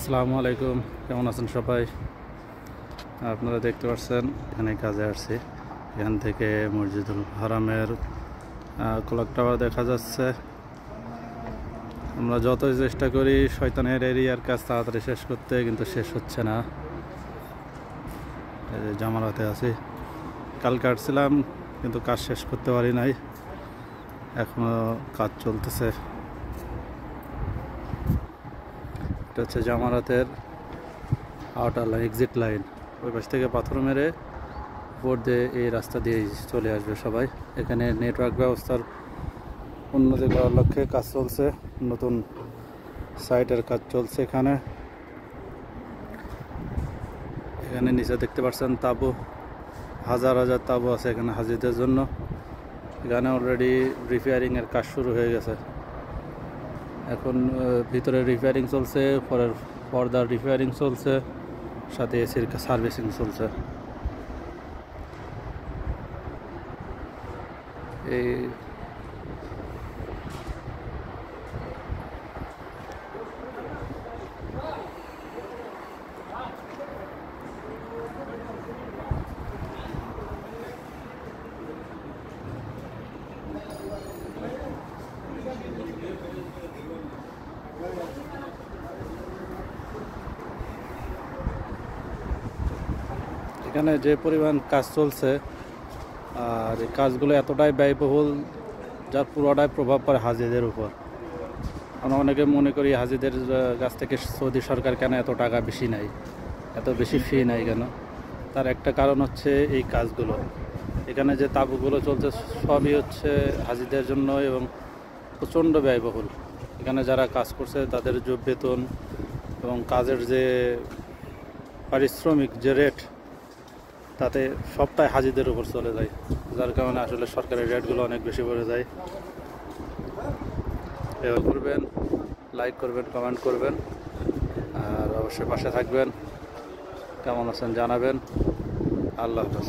আসসালামু আলাইকুম, কেমন আছেন সবাই? আপনারা দেখতে পাচ্ছেন এখানে কাজে আসছি। এখান থেকে মসজিদুল হারামের ক্লক টাওয়ার দেখা যাচ্ছে। আমরা যতই চেষ্টা করি শয়তানের এরিয়ার কাজ তাড়াতাড়ি শেষ করতে, কিন্তু শেষ হচ্ছে না। এই যে জামারাতে আছি, কালকে আসছিলাম কিন্তু কাজ শেষ করতে পারি নাই, এখনো কাজ চলতেছে। এটা হচ্ছে জামারাতের আউটার লাইন, এক্সিট লাইন। ওই পাশ থেকে পাথর মেরে উপর দিয়ে এই রাস্তা দিয়ে চলে আসবে সবাই। এখানে নেটওয়ার্ক ব্যবস্থার উন্নতি করার লক্ষ্যে কাজ চলছে, নতুন সাইটের কাজ চলছে। এখানে নিচে দেখতে পাচ্ছেন তাঁবু, হাজার হাজার তাঁবু আছে এখানে হাজিদের জন্য। এখানে অলরেডি রিপেয়ারিংয়ের কাজ শুরু হয়ে গেছে। এখন ভিতরে রিপেয়ারিং চলছে, পরের পর্দার রিপেয়ারিং চলছে, সাথে এসির সার্ভিসিং চলছে। এই এখানে যে পরিমাণ কাজ চলছে, আর এই কাজগুলো এতটাই ব্যয়বহুল যার পুরোটাই প্রভাব পড়ে হাজিদের উপর। আমরা অনেকে মনে করি হাজিদের কাছ থেকে সৌদি সরকার কেন এত টাকা বেশি নেয়, এত বেশি ফি নেয় কেন? তার একটা কারণ হচ্ছে এই কাজগুলো। এখানে যে তাঁবুগুলো চলছে সবই হচ্ছে হাজিদের জন্য এবং প্রচণ্ড ব্যয়বহুল। এখানে যারা কাজ করছে তাদের যে বেতন এবং কাজের যে পারিশ্রমিক যে রেট, তাতে সবটাই হাজিদের উপর চলে যায়, যার কারণে আসলে সরকারের রেটগুলো অনেক বেশি পড়ে যায়। এভাবে করবেন, লাইক করবেন, কমেন্ট করবেন, আর অবশ্যই পাশে থাকবেন। কেমন আছেন জানাবেন। আল্লাহ হাফেজ।